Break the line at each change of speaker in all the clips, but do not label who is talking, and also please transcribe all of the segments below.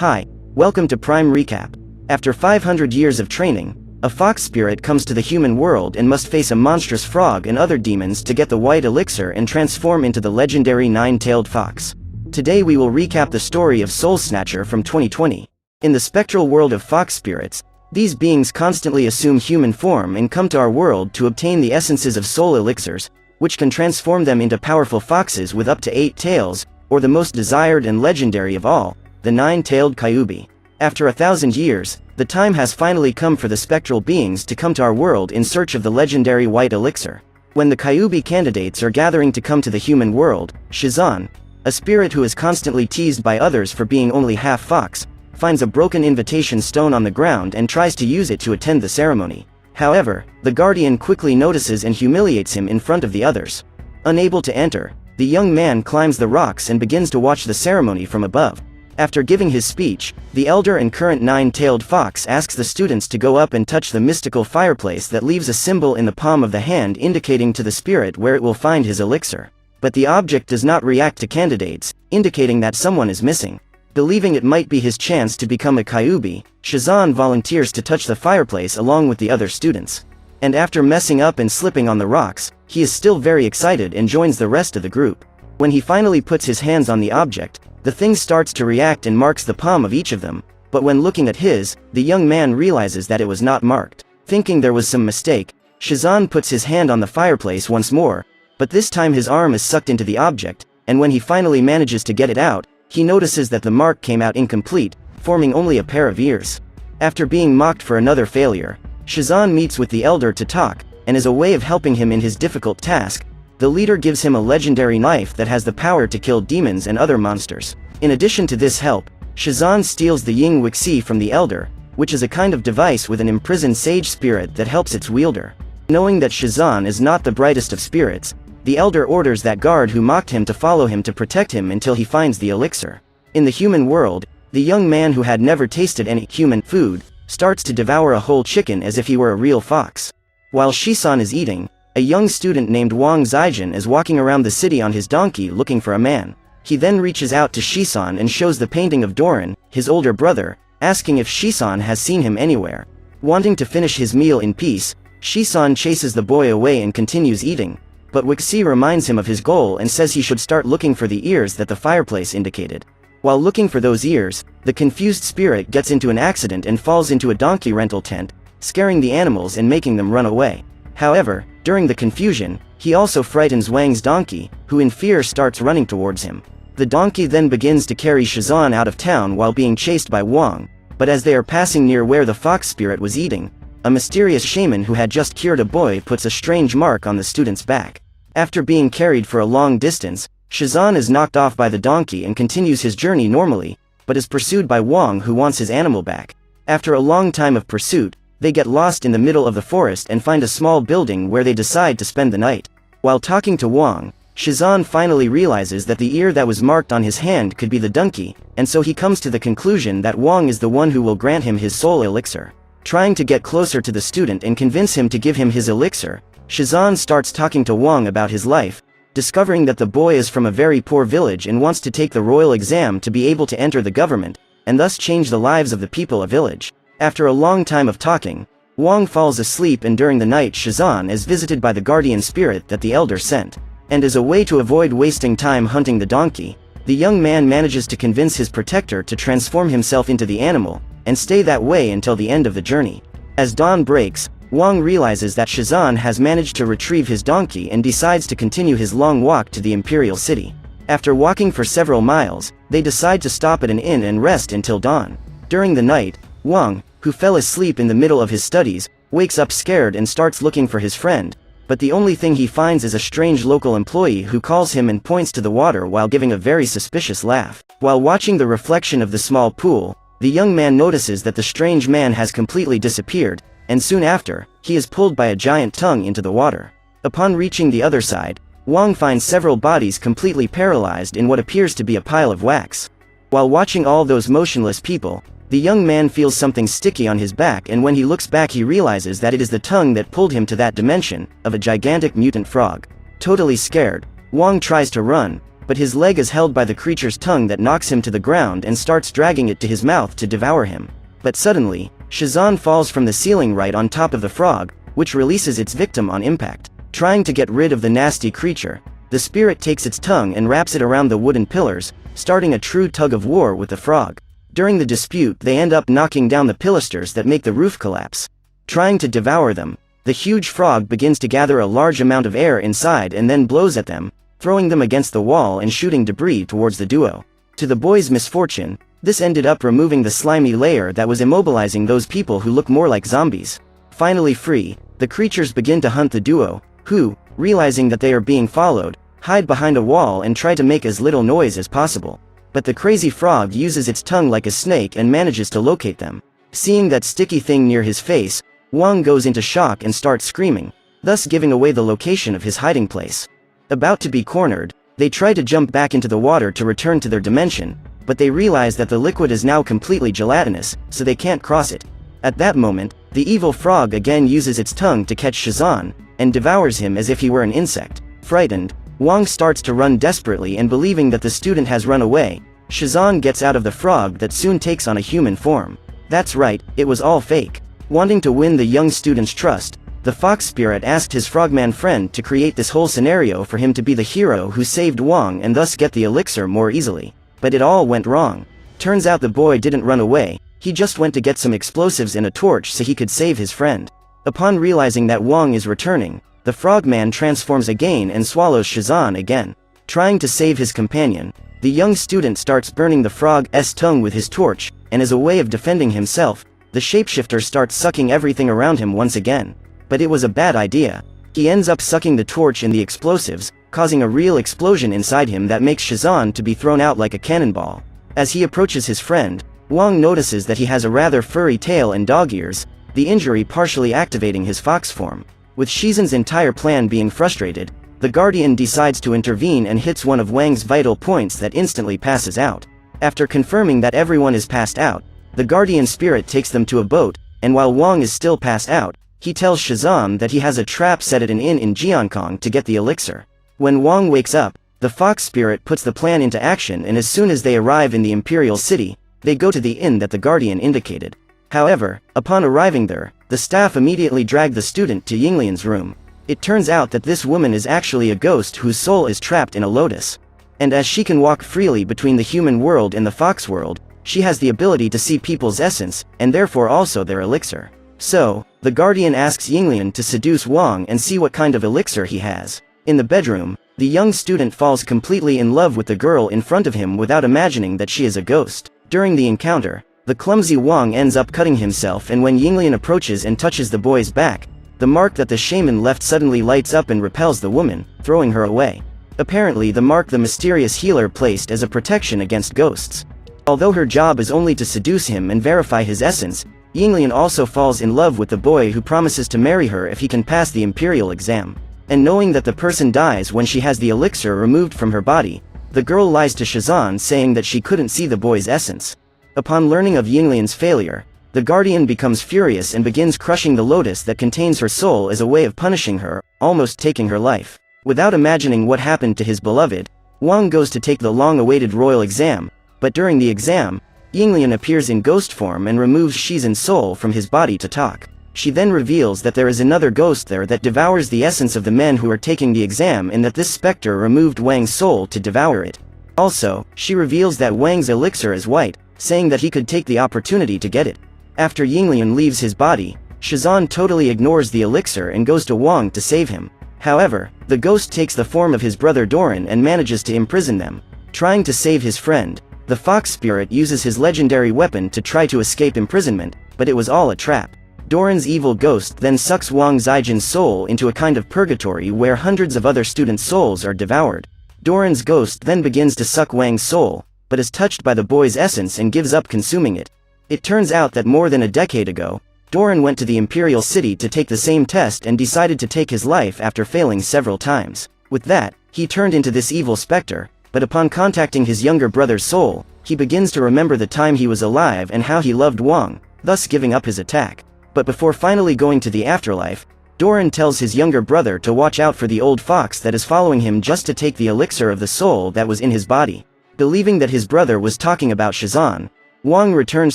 Hi, welcome to Prime Recap. After 500 years of training, a fox spirit comes to the human world and must face a monstrous frog and other demons to get the white elixir and transform into the legendary nine-tailed fox. Today we will recap the story of Soul Snatcher from 2020. In the spectral world of fox spirits, these beings constantly assume human form and come to our world to obtain the essences of soul elixirs, which can transform them into powerful foxes with up to 8 tails, or the most desired and legendary of all, the nine-tailed Kyubi. After 1,000 years, the time has finally come for the spectral beings to come to our world in search of the legendary white elixir. When the Kyubi candidates are gathering to come to the human world, Shizan, a spirit who is constantly teased by others for being only half fox, finds a broken invitation stone on the ground and tries to use it to attend the ceremony. However, the guardian quickly notices and humiliates him in front of the others. Unable to enter, the young man climbs the rocks and begins to watch the ceremony from above. After giving his speech, the elder and current nine-tailed fox asks the students to go up and touch the mystical fireplace that leaves a symbol in the palm of the hand indicating to the spirit where it will find his elixir. But the object does not react to candidates, indicating that someone is missing. Believing it might be his chance to become a Kyubi, Shizan volunteers to touch the fireplace along with the other students. And after messing up and slipping on the rocks, he is still very excited and joins the rest of the group. When he finally puts his hands on the object, the thing starts to react and marks the palm of each of them, but when looking at his, the young man realizes that it was not marked. Thinking there was some mistake, Shizan puts his hand on the fireplace once more, but this time his arm is sucked into the object, and when he finally manages to get it out, he notices that the mark came out incomplete, forming only a pair of ears. After being mocked for another failure, Shizan meets with the elder to talk, and as a way of helping him in his difficult task, the leader gives him a legendary knife that has the power to kill demons and other monsters. In addition to this help, Shizan steals the Ying Wixi from the elder, which is a kind of device with an imprisoned sage spirit that helps its wielder. Knowing that Shizan is not the brightest of spirits, the elder orders that guard who mocked him to follow him to protect him until he finds the elixir. In the human world, the young man who had never tasted any human food, starts to devour a whole chicken as if he were a real fox. While Shisan is eating, a young student named Wang Zijin is walking around the city on his donkey looking for a man. He then reaches out to Shisan and shows the painting of Doran, his older brother, asking if Shisan has seen him anywhere. Wanting to finish his meal in peace, Shisan chases the boy away and continues eating, but Wixi reminds him of his goal and says he should start looking for the ears that the fireplace indicated. While looking for those ears, the confused spirit gets into an accident and falls into a donkey rental tent, scaring the animals and making them run away. However, during the confusion, he also frightens Wang's donkey, who in fear starts running towards him. The donkey then begins to carry Shizan out of town while being chased by Wang, but as they are passing near where the fox spirit was eating, a mysterious shaman who had just cured a boy puts a strange mark on the student's back. After being carried for a long distance, Shizan is knocked off by the donkey and continues his journey normally, but is pursued by Wang who wants his animal back. After a long time of pursuit, they get lost in the middle of the forest and find a small building where they decide to spend the night. While talking to Wang, Shizan finally realizes that the ear that was marked on his hand could be the donkey, and so he comes to the conclusion that Wang is the one who will grant him his soul elixir. Trying to get closer to the student and convince him to give him his elixir, Shizan starts talking to Wang about his life, discovering that the boy is from a very poor village and wants to take the royal exam to be able to enter the government, and thus change the lives of the people of village. After a long time of talking, Wang falls asleep and during the night Shizan is visited by the guardian spirit that the elder sent. And as a way to avoid wasting time hunting the donkey, the young man manages to convince his protector to transform himself into the animal, and stay that way until the end of the journey. As dawn breaks, Wang realizes that Shizan has managed to retrieve his donkey and decides to continue his long walk to the imperial city. After walking for several miles, they decide to stop at an inn and rest until dawn. During the night, Wang, who fell asleep in the middle of his studies, wakes up scared and starts looking for his friend, but the only thing he finds is a strange local employee who calls him and points to the water while giving a very suspicious laugh. While watching the reflection of the small pool, the young man notices that the strange man has completely disappeared, and soon after, he is pulled by a giant tongue into the water. Upon reaching the other side, Wang finds several bodies completely paralyzed in what appears to be a pile of wax. While watching all those motionless people, the young man feels something sticky on his back, and when he looks back he realizes that it is the tongue that pulled him to that dimension, of a gigantic mutant frog. Totally scared, Wang tries to run, but his leg is held by the creature's tongue that knocks him to the ground and starts dragging it to his mouth to devour him. But suddenly, Shazan falls from the ceiling right on top of the frog, which releases its victim on impact. Trying to get rid of the nasty creature, the spirit takes its tongue and wraps it around the wooden pillars, starting a true tug-of-war with the frog. During the dispute, they end up knocking down the pilasters that make the roof collapse. Trying to devour them, the huge frog begins to gather a large amount of air inside and then blows at them, throwing them against the wall and shooting debris towards the duo. To the boy's misfortune, this ended up removing the slimy layer that was immobilizing those people who look more like zombies. Finally free, the creatures begin to hunt the duo, who, realizing that they are being followed, hide behind a wall and try to make as little noise as possible. But the crazy frog uses its tongue like a snake and manages to locate them. Seeing that sticky thing near his face, Wong goes into shock and starts screaming, thus giving away the location of his hiding place. About to be cornered, they try to jump back into the water to return to their dimension, but they realize that the liquid is now completely gelatinous, so they can't cross it. At that moment, the evil frog again uses its tongue to catch Shazan, and devours him as if he were an insect. Frightened, Wong starts to run desperately, and believing that the student has run away, Shazan gets out of the frog that soon takes on a human form. That's right, it was all fake. Wanting to win the young student's trust, the fox spirit asked his frogman friend to create this whole scenario for him to be the hero who saved Wong and thus get the elixir more easily. But it all went wrong. Turns out the boy didn't run away, he just went to get some explosives and a torch so he could save his friend. Upon realizing that Wong is returning, the frogman transforms again and swallows Shazan again. Trying to save his companion, the young student starts burning the frog's tongue with his torch, and as a way of defending himself, the shapeshifter starts sucking everything around him once again. But it was a bad idea. He ends up sucking the torch and the explosives, causing a real explosion inside him that makes Shazan to be thrown out like a cannonball. As he approaches his friend, Wong notices that he has a rather furry tail and dog ears, the injury partially activating his fox form. With Shizan's entire plan being frustrated, the Guardian decides to intervene and hits one of Wang's vital points that instantly passes out. After confirming that everyone is passed out, the Guardian spirit takes them to a boat, and while Wong is still passed out, he tells Shazam that he has a trap set at an inn in Jiankong to get the elixir. When Wong wakes up, the fox spirit puts the plan into action, and as soon as they arrive in the Imperial City, they go to the inn that the Guardian indicated. However, upon arriving there, the staff immediately drag the student to Yinglian's room. It turns out that this woman is actually a ghost whose soul is trapped in a lotus. And as she can walk freely between the human world and the fox world, she has the ability to see people's essence, and therefore also their elixir. So, the Guardian asks Yinglian to seduce Wong and see what kind of elixir he has. In the bedroom, the young student falls completely in love with the girl in front of him without imagining that she is a ghost. During the encounter, the clumsy Wong ends up cutting himself, and when Yinglian approaches and touches the boy's back, the mark that the shaman left suddenly lights up and repels the woman, throwing her away. Apparently the mark the mysterious healer placed as a protection against ghosts. Although her job is only to seduce him and verify his essence, Yinglian also falls in love with the boy who promises to marry her if he can pass the imperial exam. And knowing that the person dies when she has the elixir removed from her body, the girl lies to Shazan saying that she couldn't see the boy's essence. Upon learning of Yinglian's failure, the Guardian becomes furious and begins crushing the lotus that contains her soul as a way of punishing her, almost taking her life. Without imagining what happened to his beloved, Wong goes to take the long-awaited royal exam, but during the exam, Yinglian appears in ghost form and removes Shizan's soul from his body to talk. She then reveals that there is another ghost there that devours the essence of the men who are taking the exam, and that this specter removed Wang's soul to devour it. Also, she reveals that Wang's elixir is white, saying that he could take the opportunity to get it. After Yinglian leaves his body, Shazan totally ignores the elixir and goes to Wong to save him. However, the ghost takes the form of his brother Doran and manages to imprison them. Trying to save his friend, the fox spirit uses his legendary weapon to try to escape imprisonment, but it was all a trap. Doran's evil ghost then sucks Wang Zijin's soul into a kind of purgatory where hundreds of other students' souls are devoured. Doran's ghost then begins to suck Wang's soul, but is touched by the boy's essence and gives up consuming it. It turns out that more than a decade ago, Doran went to the Imperial City to take the same test and decided to take his life after failing several times. With that, he turned into this evil specter, but upon contacting his younger brother's soul, he begins to remember the time he was alive and how he loved Wang, thus giving up his attack. But before finally going to the afterlife, Doran tells his younger brother to watch out for the old fox that is following him just to take the elixir of the soul that was in his body. Believing that his brother was talking about Shazan, Wang returns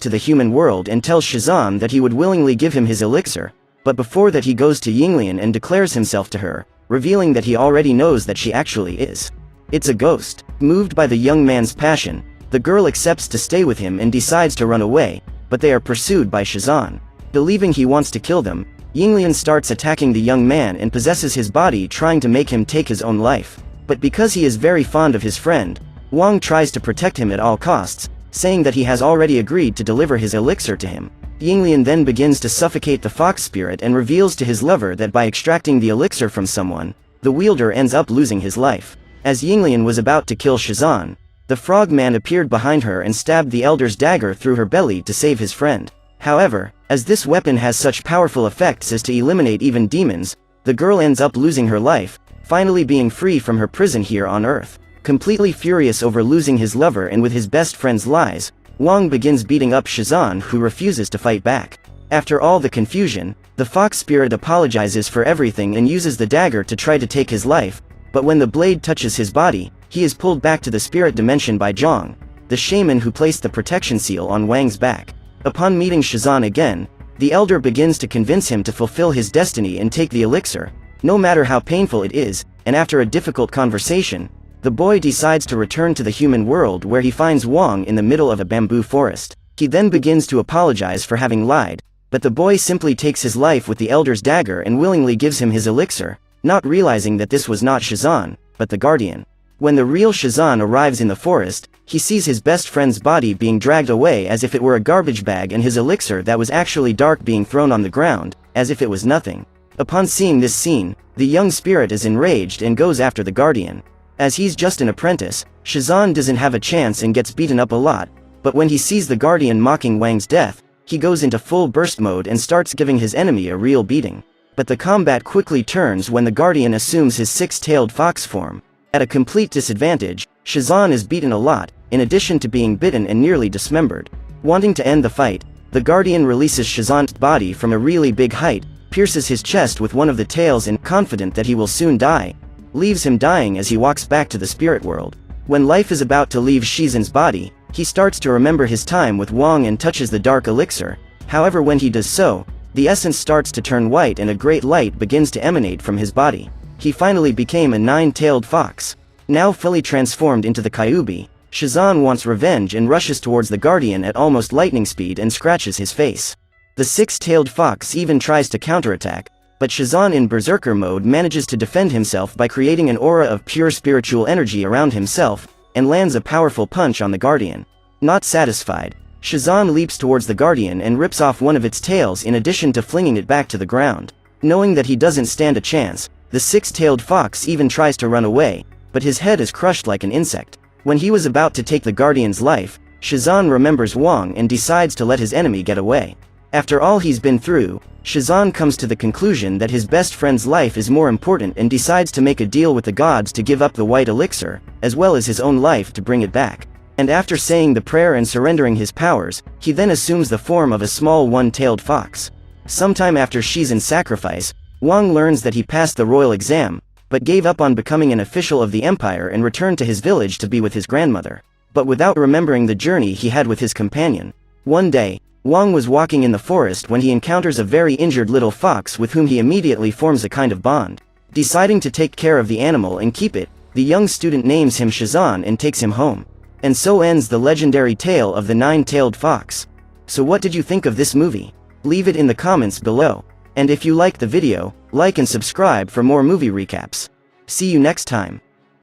to the human world and tells Shazan that he would willingly give him his elixir, but before that he goes to Yinglian and declares himself to her, revealing that he already knows that she actually is. It's a ghost. Moved by the young man's passion, the girl accepts to stay with him and decides to run away, but they are pursued by Shazan. Believing he wants to kill them, Yinglian starts attacking the young man and possesses his body, trying to make him take his own life. But because he is very fond of his friend, Wang tries to protect him at all costs, saying that he has already agreed to deliver his elixir to him. Yinglian then begins to suffocate the fox spirit and reveals to his lover that by extracting the elixir from someone, the wielder ends up losing his life. As Yinglian was about to kill Shazan, the frog man appeared behind her and stabbed the elder's dagger through her belly to save his friend. However, as this weapon has such powerful effects as to eliminate even demons, the girl ends up losing her life, finally being free from her prison here on Earth. Completely furious over losing his lover and with his best friend's lies, Wang begins beating up Shazan, who refuses to fight back. After all the confusion, the fox spirit apologizes for everything and uses the dagger to try to take his life, but when the blade touches his body, he is pulled back to the spirit dimension by Zhang, the shaman who placed the protection seal on Wang's back. Upon meeting Shazan again, the elder begins to convince him to fulfill his destiny and take the elixir, no matter how painful it is, and after a difficult conversation, the boy decides to return to the human world where he finds Wang in the middle of a bamboo forest. He then begins to apologize for having lied, but the boy simply takes his life with the elder's dagger and willingly gives him his elixir, not realizing that this was not Shazan, but the guardian. When the real Shazan arrives in the forest, he sees his best friend's body being dragged away as if it were a garbage bag and his elixir that was actually dark being thrown on the ground, as if it was nothing. Upon seeing this scene, the young spirit is enraged and goes after the guardian. As he's just an apprentice, Shazan doesn't have a chance and gets beaten up a lot, but when he sees the guardian mocking Wang's death, he goes into full burst mode and starts giving his enemy a real beating. But the combat quickly turns when the guardian assumes his six-tailed fox form. At a complete disadvantage, Shazan is beaten a lot, in addition to being bitten and nearly dismembered. Wanting to end the fight, the guardian releases Shazan's body from a really big height, pierces his chest with one of the tails and, confident that he will soon die, leaves him dying as he walks back to the spirit world. When life is about to leave Shizan's body, he starts to remember his time with Wang and touches the dark elixir. However, when he does so, the essence starts to turn white and a great light begins to emanate from his body. He finally became a nine-tailed fox. Now fully transformed into the Kyuubi, Shazan wants revenge and rushes towards the guardian at almost lightning speed and scratches his face. The six-tailed fox even tries to counterattack, but Shazan in berserker mode manages to defend himself by creating an aura of pure spiritual energy around himself, and lands a powerful punch on the guardian. Not satisfied, Shazan leaps towards the guardian and rips off one of its tails in addition to flinging it back to the ground. Knowing that he doesn't stand a chance, the six-tailed fox even tries to run away, but his head is crushed like an insect. When he was about to take the guardian's life, Shazan remembers Wang and decides to let his enemy get away. After all he's been through, Shazan comes to the conclusion that his best friend's life is more important and decides to make a deal with the gods to give up the white elixir, as well as his own life to bring it back. And after saying the prayer and surrendering his powers, he then assumes the form of a small one-tailed fox. Sometime after Shizan's sacrifice, Wang learns that he passed the royal exam, but gave up on becoming an official of the empire and returned to his village to be with his grandmother, but without remembering the journey he had with his companion. One day, Wang was walking in the forest when he encounters a very injured little fox with whom he immediately forms a kind of bond. Deciding to take care of the animal and keep it, the young student names him Shazan and takes him home. And so ends the legendary tale of the nine-tailed fox. So what did you think of this movie? Leave it in the comments below. And if you liked the video, like and subscribe for more movie recaps. See you next time.